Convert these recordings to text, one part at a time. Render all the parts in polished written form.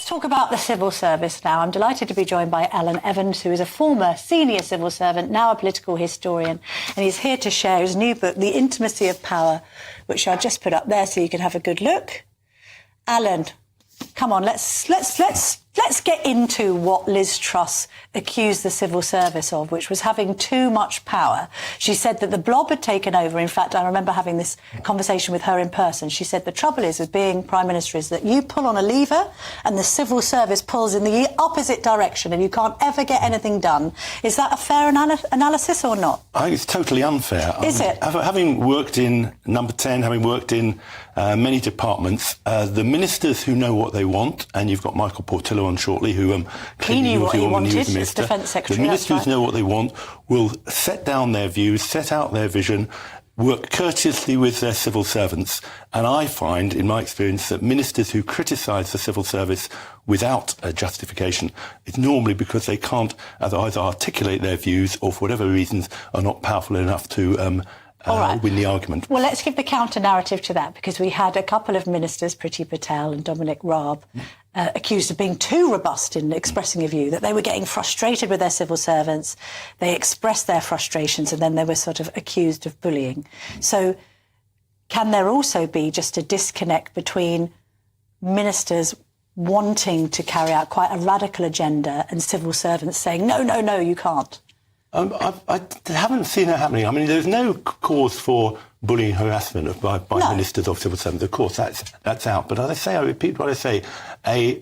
Let's talk about the civil service now. I'm delighted to be joined by Alun Evans, who is a former senior civil servant, now a political historian, and he's here to share his new book, The Intimacy of Power, which I'll just put up there so you can have a good look. Alun, come on, let's get into what Liz Truss accused the civil service of, which was having too much power. She said that the blob had taken over. In fact, I remember having this conversation with her in person. She said the trouble is with being Prime Minister is that you pull on a lever and the civil service pulls in the opposite direction and you can't ever get anything done. Is that a fair analysis or not? I think it's totally unfair. Is it? Having worked in Number 10, having worked in many departments, the ministers who know what they want, and you've got Michael Portillo on shortly, who he knew what he wanted as Defence Secretary. The ministers know what they want, will set down their views, set out their vision, work courteously with their civil servants. And I find, in my experience, that ministers who criticise the civil service without a justification, it's normally because they can't either articulate their views or, for whatever reasons, are not powerful enough to win the argument. Well, let's give the counter-narrative to that, because we had a couple of ministers, Priti Patel and Dominic Raab, accused of being too robust in expressing a view, that they were getting frustrated with their civil servants. They expressed their frustrations and then they were sort of accused of bullying. So can there also be just a disconnect between ministers wanting to carry out quite a radical agenda and civil servants saying, no, you can't? I haven't seen that happening. I mean, there's no cause for bullying, harassment by ministers of civil servants. Of course, that's out. But as I say, I repeat what I say, a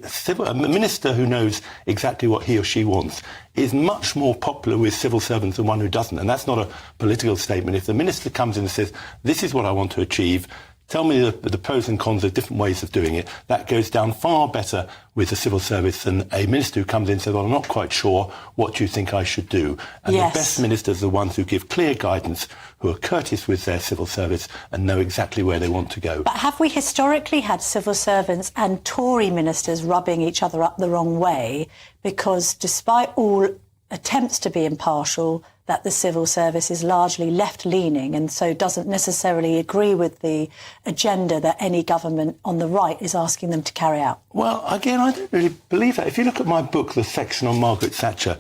minister who knows exactly what he or she wants is much more popular with civil servants than one who doesn't. And that's not a political statement. If the minister comes in and says, this is what I want to achieve, tell me the pros and cons of different ways of doing it, that goes down far better with the civil service than a minister who comes in and says, well, I'm not quite sure, what do you think I should do? And the best ministers are the ones who give clear guidance, who are courteous with their civil service and know exactly where they want to go. But have we historically had civil servants and Tory ministers rubbing each other up the wrong way? Because despite all attempts to be impartial, that the civil service is largely left-leaning and so doesn't necessarily agree with the agenda that any government on the right is asking them to carry out. Well, again, I don't really believe that. If you look at my book, the section on Margaret Thatcher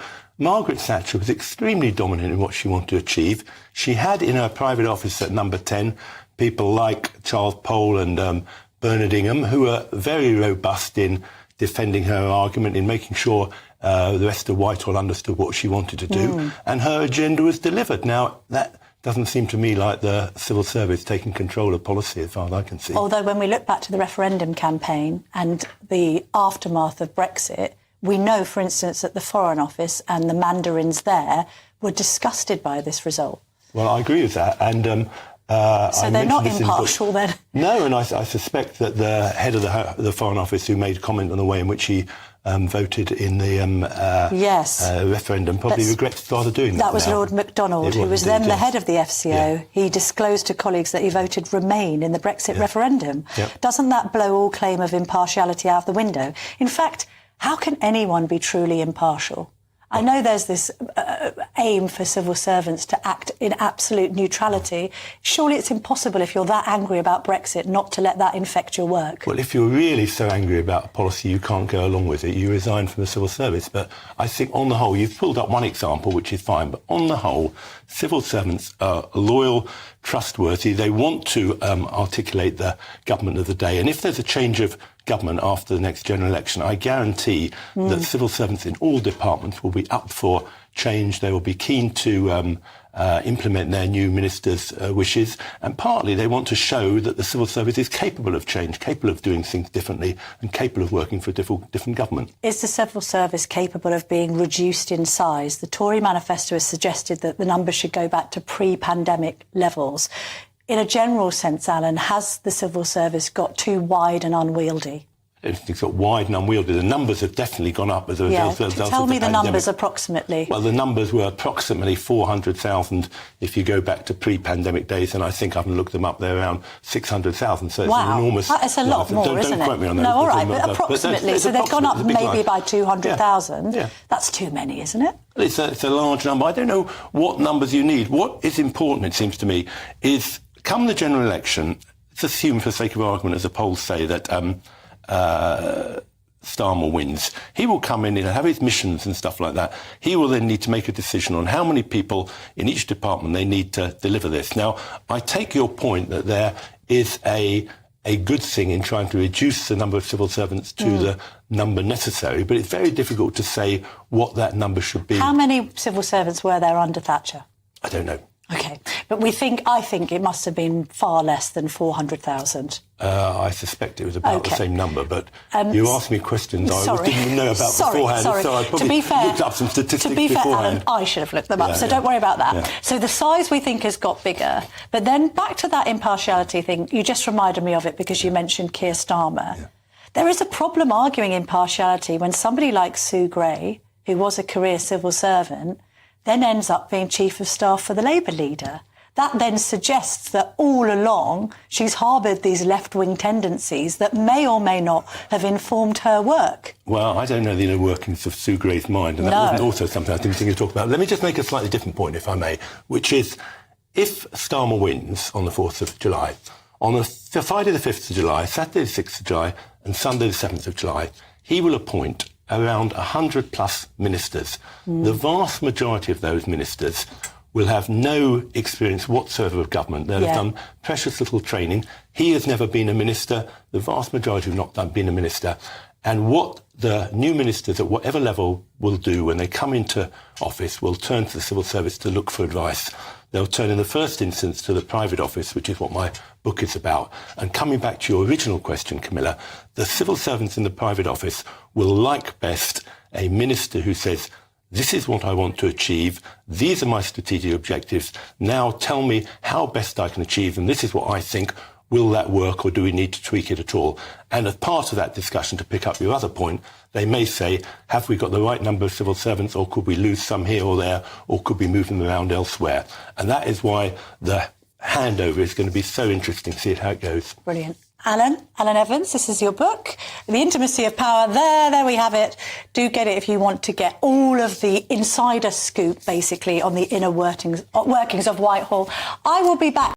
was extremely dominant in what she wanted to achieve. She had in her private office at Number 10 people like Charles Pole and Bernard Ingham, who were very robust in defending her argument, in making sure the rest of Whitehall understood what she wanted to do, and her agenda was delivered. Now, that doesn't seem to me like the civil service taking control of policy, as far as I can see. Although when we look back to the referendum campaign and the aftermath of Brexit, we know, for instance, that the Foreign Office and the mandarins there were disgusted by this result. Well, I agree with that, and so they're not impartial then? No, and I suspect that the head of the Foreign Office, who made a comment on the way in which he voted in the referendum, probably regrets rather doing that. That was Lord MacDonald, who was then the head of the FCO. Yeah. He disclosed to colleagues that he voted Remain in the Brexit referendum. Yeah. Doesn't that blow all claim of impartiality out of the window? In fact, how can anyone be truly impartial? I know there's this aim for civil servants to act in absolute neutrality. Surely it's impossible, if you're that angry about Brexit, not to let that infect your work. Well, if you're really so angry about a policy you can't go along with it, you resign from the civil service. But I think on the whole, you've pulled up one example, which is fine, but on the whole, civil servants are loyal, trustworthy. They want to articulate the government of the day. And if there's a change of government after the next general election, I guarantee that civil servants in all departments will be up for change. They will be keen to implement their new minister's wishes. And partly they want to show that the civil service is capable of change, capable of doing things differently and capable of working for a different government. Is the civil service capable of being reduced in size? The Tory manifesto has suggested that the numbers should go back to pre-pandemic levels. In a general sense, Alun, has the civil service got too wide and unwieldy? It's got wide and unwieldy. The numbers have definitely gone up as a result of the tell me the pandemic. numbers approximately. Well, the numbers were approximately 400,000 if you go back to pre-pandemic days, and I think I haven't looked them up, they're around 600,000. So it's an enormous... That's a lot more, isn't it? Don't quote me on those. No, all right, but approximately. So they've gone up maybe by 200,000. Yeah. That's too many, isn't it? It's a large number. I don't know what numbers you need. What is important, it seems to me, is come the general election, let's assume for the sake of argument, as the polls say, that Starmer wins, he will come in and have his missions and stuff like that. He will then need to make a decision on how many people in each department they need to deliver this. Now, I take your point that there is a good thing in trying to reduce the number of civil servants to the number necessary, but it's very difficult to say what that number should be. How many civil servants were there under Thatcher? I don't know. OK, but I think it must have been far less than 400,000. I suspect it was about the same number, but you asked me questions I didn't know about beforehand, so I probably looked up some statistics beforehand. To be fair, Alan, I should have looked them up, so don't worry about that. Yeah. So the size we think has got bigger, but then back to that impartiality thing, you just reminded me of it because you mentioned Keir Starmer. Yeah. There is a problem arguing impartiality when somebody like Sue Gray, who was a career civil servant, then ends up being Chief of Staff for the Labour leader. That then suggests that all along she's harboured these left-wing tendencies that may or may not have informed her work. Well, I don't know the inner workings of Sue Gray's mind, and that wasn't also something I didn't think you'd talk about. Let me just make a slightly different point, if I may, which is if Starmer wins on the 4th of July, on Friday the 5th of July, Saturday the 6th of July and Sunday the 7th of July, he will appoint around 100 plus ministers. The vast majority of those ministers will have no experience whatsoever of government. They'll have done precious little training. He has never been a minister. The vast majority have not been a minister. And what the new ministers at whatever level will do when they come into office will turn to the civil service to look for advice. They'll turn in the first instance to the private office, which is what my book is about. And coming back to your original question, Camilla, the civil servants in the private office will like best a minister who says, this is what I want to achieve. These are my strategic objectives. Now tell me how best I can achieve them. This is what I think. Will that work, or do we need to tweak it at all? And as part of that discussion, to pick up your other point, they may say, have we got the right number of civil servants, or could we lose some here or there, or could we move them around elsewhere? And that is why the handover is going to be so interesting to see how it goes. Brilliant. Alun Evans, this is your book, The Intimacy of Power. There we have it. Do get it if you want to get all of the insider scoop, basically, on the inner workings of Whitehall. I will be back.